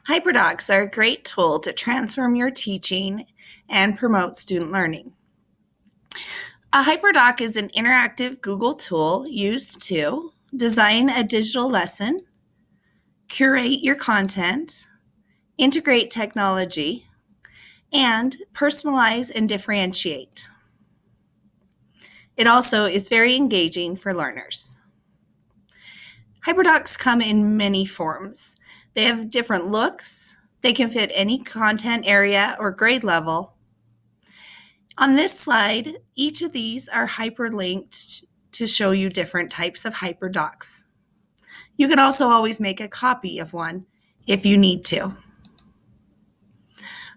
Hyperdocs are a great tool to transform your teaching and promote student learning. A HyperDoc is an interactive Google tool used to design a digital lesson, curate your content, integrate technology, and personalize and differentiate. It also is very engaging for learners. HyperDocs come in many forms. They have different looks. They can fit any content area or grade level. On this slide, each of these are hyperlinked to show you different types of HyperDocs. You can also always make a copy of one if you need to.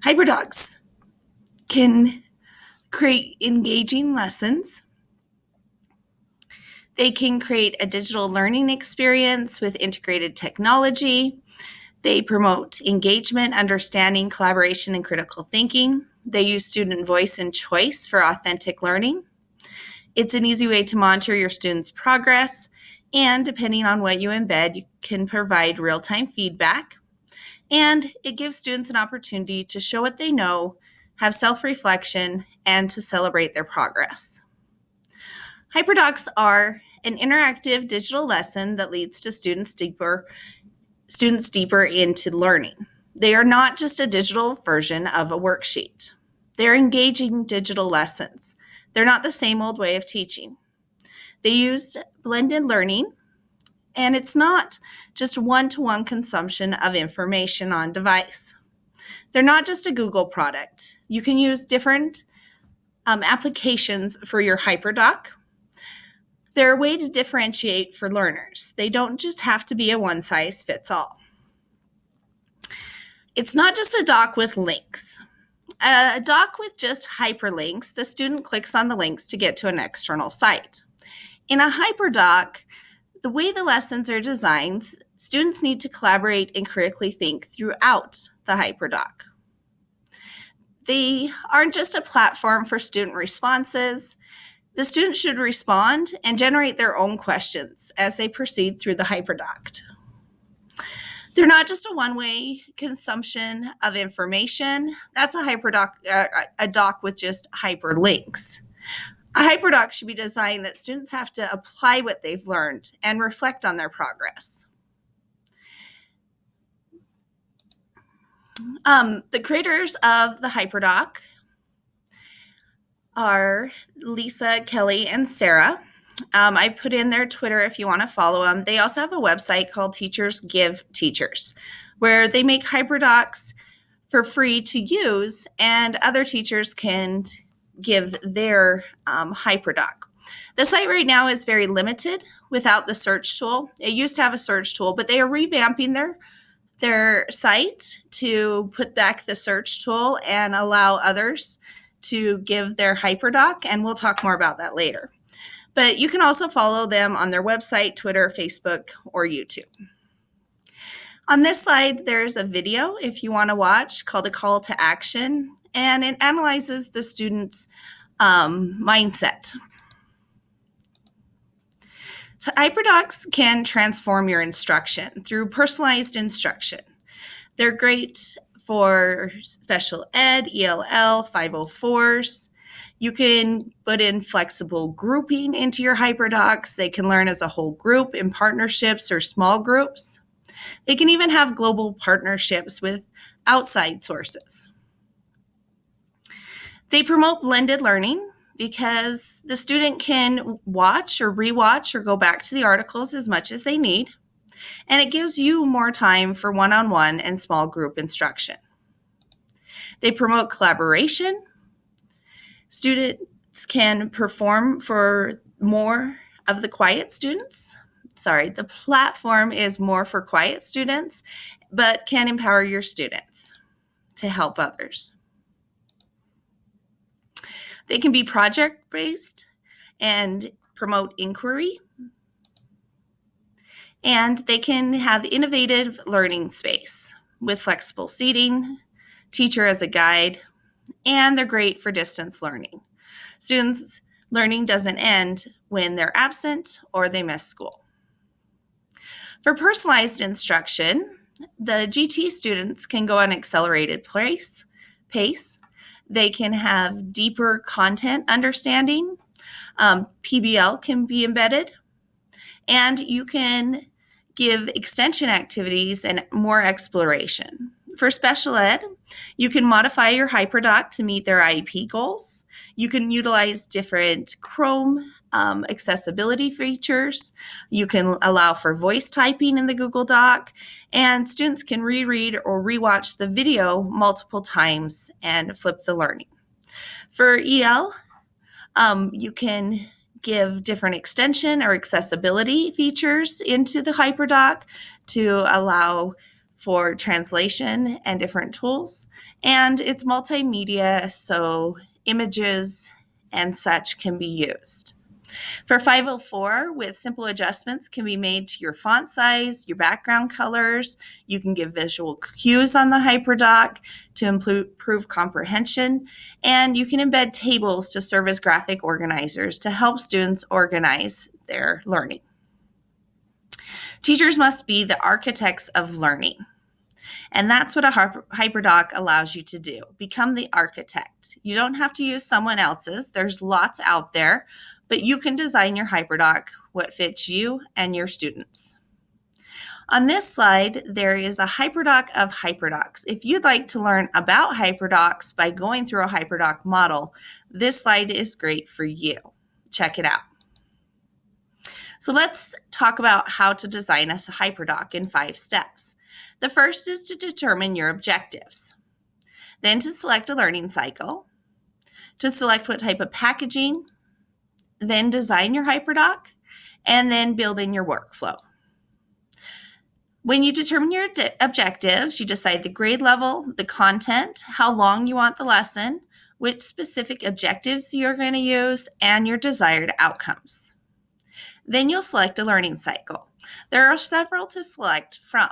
HyperDocs can create engaging lessons. They can create a digital learning experience with integrated technology. They promote engagement, understanding, collaboration, and critical thinking. They use student voice and choice for authentic learning. It's an easy way to monitor your students' progress, and depending on what you embed, you can provide real-time feedback. And it gives students an opportunity to show what they know, have self-reflection, and to celebrate their progress. HyperDocs are an interactive digital lesson that leads to students deeper into learning. They are not just a digital version of a worksheet. They're engaging digital lessons. They're not the same old way of teaching. They used blended learning, and it's not just one-to-one consumption of information on device. They're not just a Google product. You can use different applications for your HyperDoc. They're a way to differentiate for learners. They don't just have to be a one-size-fits-all. It's not just a doc with links. A doc with just hyperlinks, the student clicks on the links to get to an external site. In a HyperDoc, the way the lessons are designed, students need to collaborate and critically think throughout the HyperDoc. They aren't just a platform for student responses. The student should respond and generate their own questions as they proceed through the HyperDoc. They're not just a one-way consumption of information. That's a doc with just hyperlinks. A HyperDoc should be designed that students have to apply what they've learned and reflect on their progress. The creators of the HyperDoc are Lisa, Kelly, and Sarah. I put in their Twitter if you want to follow them. They also have a website called Teachers Give Teachers, where they make HyperDocs for free to use, and other teachers can give their HyperDoc. The site right now is very limited without the search tool. It used to have a search tool, but they are revamping their site to put back the search tool and allow others to give their HyperDoc, and we'll talk more about that later. But you can also follow them on their website, Twitter, Facebook, or YouTube. On this slide, there's a video if you want to watch called A Call to Action, and it analyzes the student's mindset. So HyperDocs can transform your instruction through personalized instruction. They're great for special ed, ELL, 504s. You can put in flexible grouping into your HyperDocs. They can learn as a whole group in partnerships or small groups. They can even have global partnerships with outside sources. They promote blended learning because the student can watch or rewatch or go back to the articles as much as they need. And it gives you more time for one-on-one and small group instruction. They promote collaboration. Students can perform for more of the quiet students. The platform is more for quiet students, but can empower your students to help others. They can be project-based and promote inquiry. And they can have innovative learning space with flexible seating, teacher as a guide, and they're great for distance learning. Students' learning doesn't end when they're absent or they miss school. For personalized instruction, The GT students can go on accelerated pace. They can have deeper content understanding. PBL can be embedded, and you can give extension activities and more exploration. For special ed, you can modify your HyperDoc to meet their IEP goals. You can utilize different Chrome accessibility features. You can allow for voice typing in the Google Doc, and students can reread or rewatch the video multiple times and flip the learning. For EL, you can give different extension or accessibility features into the HyperDoc to allow for translation and different tools. And it's multimedia, so images and such can be used. For 504, with simple adjustments can be made to your font size, your background colors. You can give visual cues on the HyperDoc to improve comprehension, and you can embed tables to serve as graphic organizers to help students organize their learning. Teachers must be the architects of learning. And that's what a HyperDoc allows you to do. Become the architect. You don't have to use someone else's. There's lots out there, but you can design your HyperDoc what fits you and your students. On this slide, there is a HyperDoc of HyperDocs. If you'd like to learn about HyperDocs by going through a HyperDoc model, this slide is great for you. Check it out. So let's talk about how to design a HyperDoc in 5 steps. The first is to determine your objectives, then to select a learning cycle, to select what type of packaging, then design your HyperDoc, and then build in your workflow. When you determine your objectives, you decide the grade level, the content, how long you want the lesson, which specific objectives you're going to use, and your desired outcomes. Then you'll select a learning cycle. There are several to select from.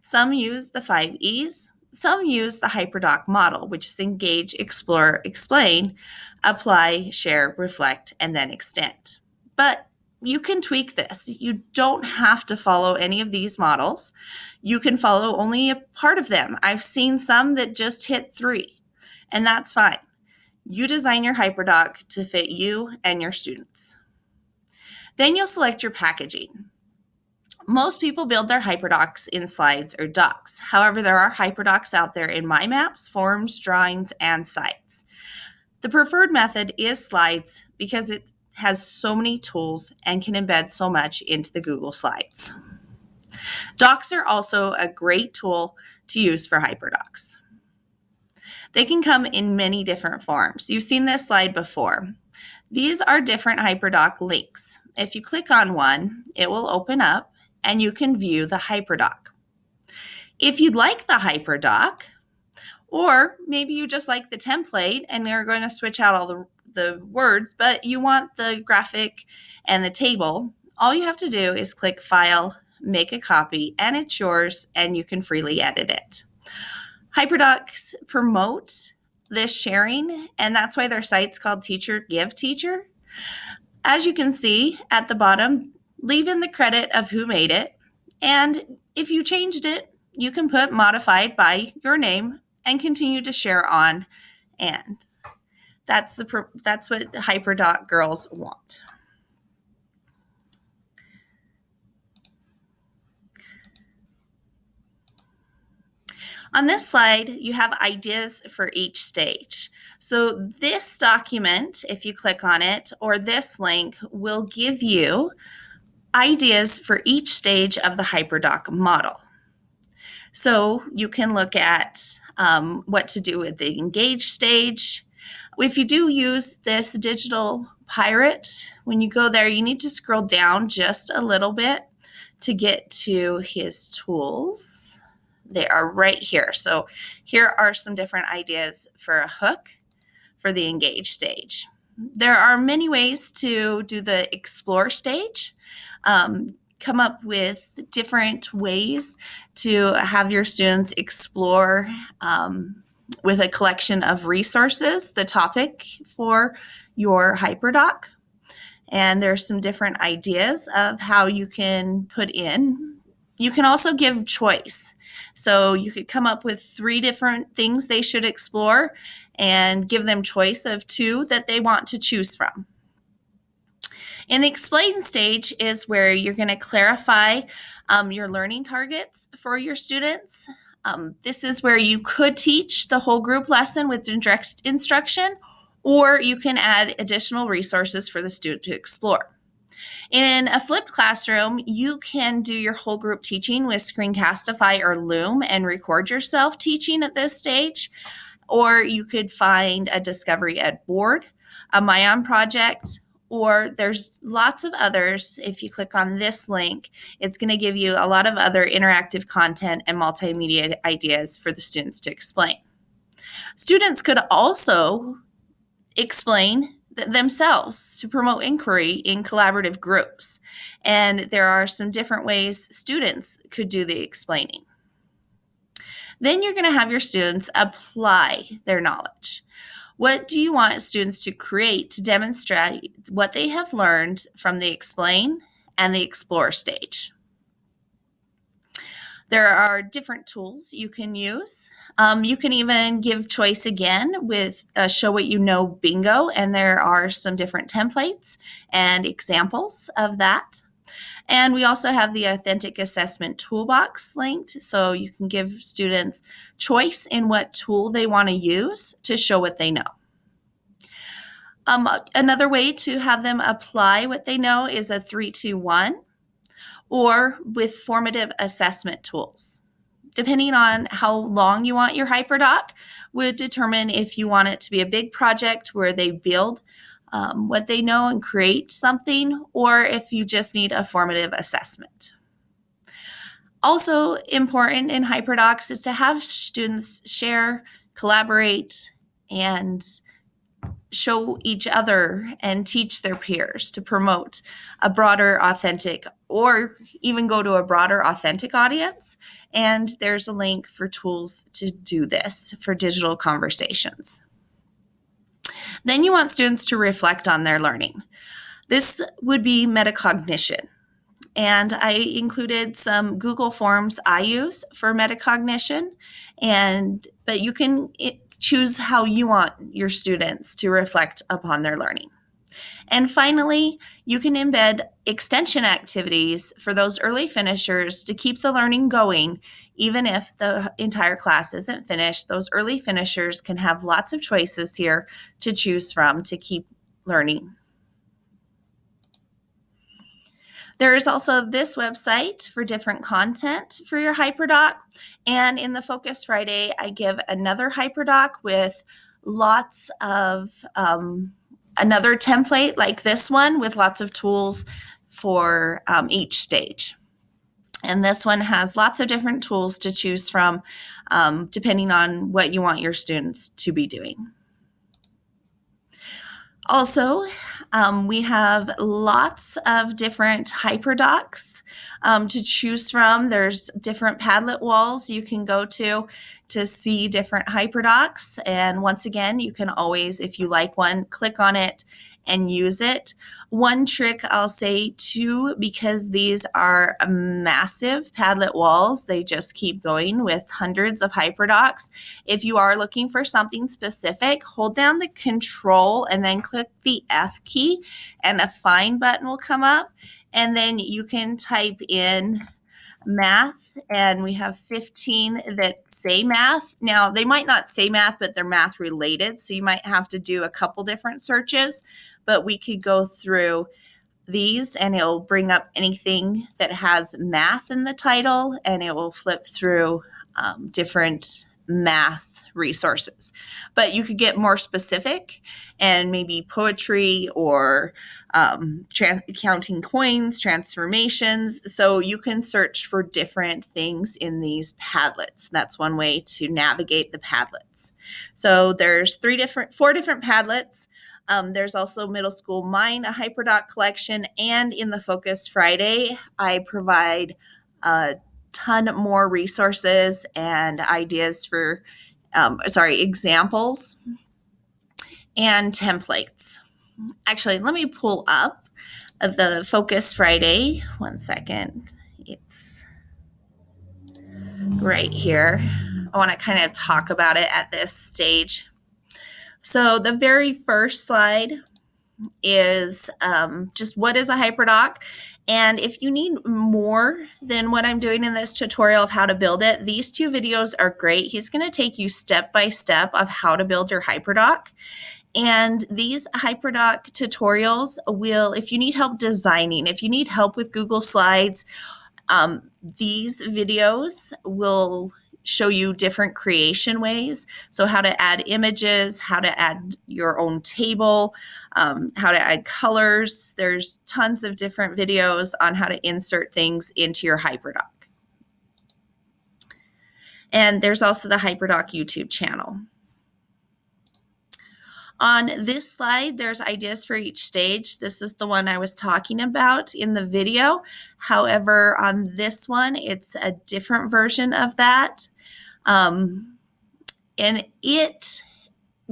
Some use the 5 E's, some use the HyperDoc model, which is engage, explore, explain, apply, share, reflect, and then extend. But you can tweak this. You don't have to follow any of these models. You can follow only a part of them. I've seen some that just hit 3, and that's fine. You design your HyperDoc to fit you and your students. Then you'll select your packaging. Most people build their HyperDocs in slides or docs. However, there are HyperDocs out there in mind maps, forms, drawings, and sites. The preferred method is slides because it has so many tools and can embed so much into the Google Slides. Docs are also a great tool to use for HyperDocs. They can come in many different forms. You've seen this slide before. These are different HyperDoc links. If you click on one, it will open up and you can view the HyperDoc. If you'd like the HyperDoc, or maybe you just like the template and they're going to switch out all the words, but you want the graphic and the table, all you have to do is click File, make a copy, and it's yours, and you can freely edit it. HyperDocs promote this sharing, and that's why their site's called Teacher Give Teacher. As you can see at the bottom, leave in the credit of who made it, and if you changed it, you can put modified by your name and continue to share on, and that's what HyperDoc girls want. On this slide, you have ideas for each stage. So this document, if you click on it, or this link, will give you ideas for each stage of the HyperDoc model. So you can look at what to do with the engage stage. If you do use this digital pirate, when you go there, you need to scroll down just a little bit to get to his tools. They are right here. So here are some different ideas for a hook for the engage stage. There are many ways to do the explore stage. Come up with different ways to have your students explore with a collection of resources, the topic for your HyperDoc. And there's some different ideas of how you can put in You can also give choice. So you could come up with 3 different things they should explore and give them choice of 2 that they want to choose from. In the explain stage is where you're going to clarify your learning targets for your students. This is where you could teach the whole group lesson with direct instruction, or you can add additional resources for the student to explore. In a flipped classroom, you can do your whole group teaching with Screencastify or Loom and record yourself teaching at this stage. Or you could find a Discovery Ed board, a MyOn project, or there's lots of others. If you click on this link, it's going to give you a lot of other interactive content and multimedia ideas for the students to explain. Students could also explain themselves to promote inquiry in collaborative groups. And there are some different ways students could do the explaining. Then you're going to have your students apply their knowledge. What do you want students to create to demonstrate what they have learned from the explain and the explore stage? There are different tools you can use. You can even give choice again with Show What You Know Bingo, and there are some different templates and examples of that. And we also have the Authentic Assessment Toolbox linked, so you can give students choice in what tool they want to use to show what they know. Another way to have them apply what they know is a 3-2-1 or with formative assessment tools. Depending on how long you want your HyperDoc would determine if you want it to be a big project where they build what they know and create something, or if you just need a formative assessment. Also important in HyperDocs is to have students share, collaborate, and show each other and teach their peers to promote a broader authentic, or even go to a broader authentic audience. And there's a link for tools to do this for digital conversations. Then you want students to reflect on their learning. This would be metacognition. And I included some Google Forms I use for metacognition, but you can choose how you want your students to reflect upon their learning. And finally, you can embed extension activities for those early finishers to keep the learning going. Even if the entire class isn't finished, those early finishers can have lots of choices here to choose from to keep learning. There is also this website for different content for your HyperDoc. And in the Focus Friday, I give another HyperDoc with lots of another template like this one with lots of tools for each stage. And this one has lots of different tools to choose from depending on what you want your students to be doing. Also, we have lots of different HyperDocs to choose from. There's different Padlet walls you can go to see different HyperDocs. And once again, you can always, if you like one, click on it and use it. One trick I'll say too, because these are massive Padlet walls, they just keep going with hundreds of HyperDocs. If you are looking for something specific, hold down the Control and then click the F key, and a Find button will come up, and then you can type in math, and we have 15 that say math. Now, they might not say math, but they're math related, so you might have to do a couple different searches, but we could go through these and it will bring up anything that has math in the title, and it will flip through different math resources. But you could get more specific and maybe poetry or counting coins, transformations. So you can search for different things in these Padlets. That's one way to navigate the Padlets. So there's 4 different Padlets. There's also Middle School Mine, a HyperDoc collection, and in the Focus Friday, I provide a ton more resources and ideas for, examples and templates. Actually, let me pull up the Focus Friday. One second. It's right here. I want to kind of talk about it at this stage. So the very first slide is just what is a HyperDoc. And if you need more than what I'm doing in this tutorial of how to build it, these 2 videos are great. He's going to take you step by step of how to build your HyperDoc. And these HyperDoc tutorials will, if you need help designing, if you need help with Google Slides, these videos will show you different creation ways. So how to add images, how to add your own table, how to add colors. There's tons of different videos on how to insert things into your HyperDoc. And there's also the HyperDoc YouTube channel. On this slide, there's ideas for each stage. This is the one I was talking about in the video. However, on this one, it's a different version of that. And it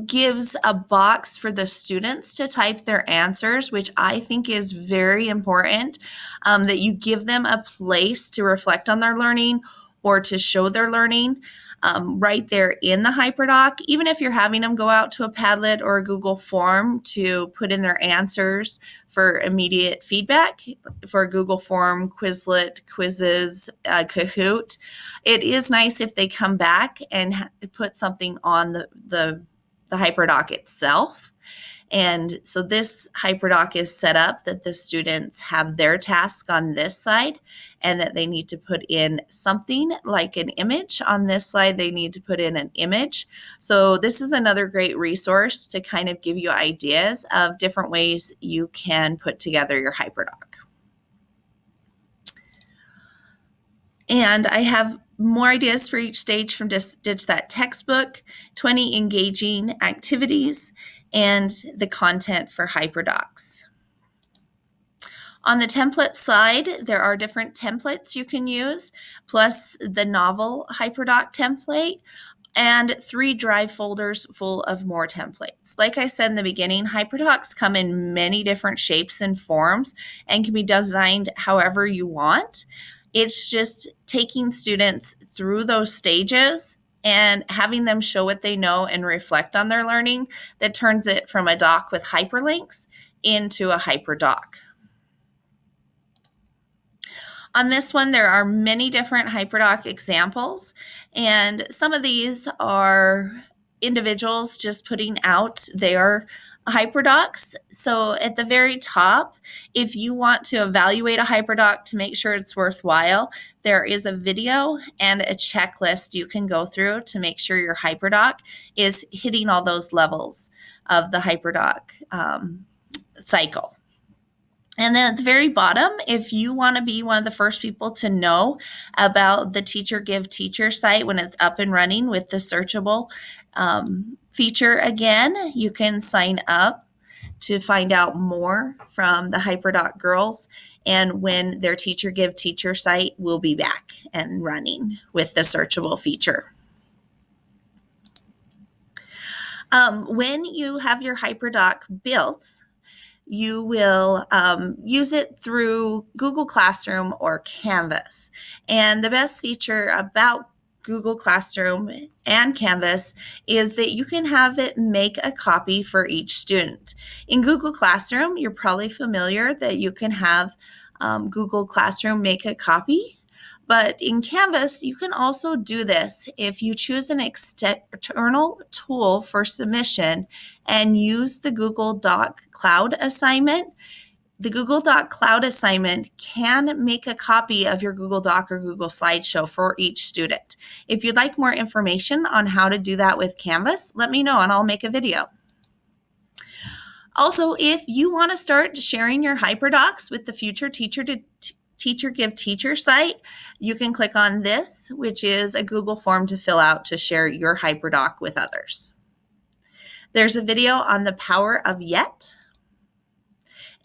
gives a box for the students to type their answers, which I think is very important, that you give them a place to reflect on their learning or to show their learning. Right there in the HyperDoc, even if you're having them go out to a Padlet or a Google form to put in their answers for immediate feedback, for a Google form, Quizlet, quizzes, Kahoot, it is nice if they come back and put something on the HyperDoc itself. And so this HyperDoc is set up that the students have their task on this side and that they need to put in something like an image. On this slide, they need to put in an image. So this is another great resource to kind of give you ideas of different ways you can put together your HyperDoc. And I have more ideas for each stage from Ditch That Textbook, 20 engaging activities, and the content for HyperDocs. On the template side, there are different templates you can use, plus the novel HyperDoc template, and 3 drive folders full of more templates. Like I said in the beginning, HyperDocs come in many different shapes and forms and can be designed however you want. It's just taking students through those stages and having them show what they know and reflect on their learning that turns it from a doc with hyperlinks into a HyperDoc. On this one, there are many different HyperDoc examples, and some of these are individuals just putting out their HyperDocs. So at the very top, if you want to evaluate a HyperDoc to make sure it's worthwhile, there is a video and a checklist you can go through to make sure your HyperDoc is hitting all those levels of the HyperDoc cycle. And then at the very bottom, if you want to be one of the first people to know about the Teacher Give Teacher site when it's up and running with the searchable feature again, you can sign up to find out more from the HyperDoc girls and when their Teacher Give Teacher site will be back and running with the searchable feature. When you have your HyperDoc built, you will use it through Google Classroom or Canvas. And the best feature about Google Classroom and Canvas is that you can have it make a copy for each student. In Google Classroom, you're probably familiar that you can have Google Classroom make a copy. But in Canvas, you can also do this if you choose an external tool for submission and use the Google Doc Cloud assignment. The Google Doc Cloud assignment can make a copy of your Google Doc or Google Slideshow for each student. If you'd like more information on how to do that with Canvas, let me know and I'll make a video. Also, if you want to start sharing your HyperDocs with the future Teacher Give Teacher site, you can click on this, which is a Google form to fill out to share your HyperDoc with others. There's a video on the power of yet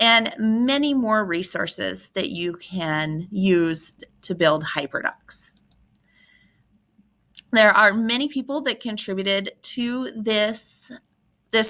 and many more resources that you can use to build HyperDocs. There are many people that contributed to this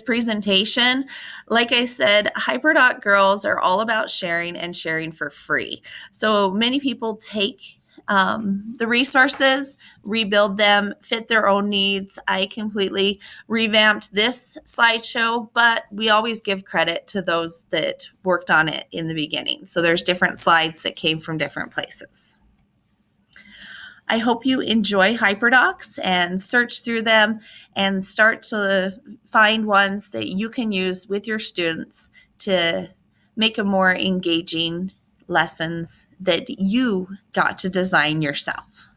presentation. Like I said, HyperDoc girls are all about sharing and sharing for free. So many people take The resources, rebuild them, fit their own needs. I completely revamped this slideshow, but we always give credit to those that worked on it in the beginning. So there's different slides that came from different places. I hope you enjoy HyperDocs and search through them and start to find ones that you can use with your students to make a more engaging lessons that you got to design yourself.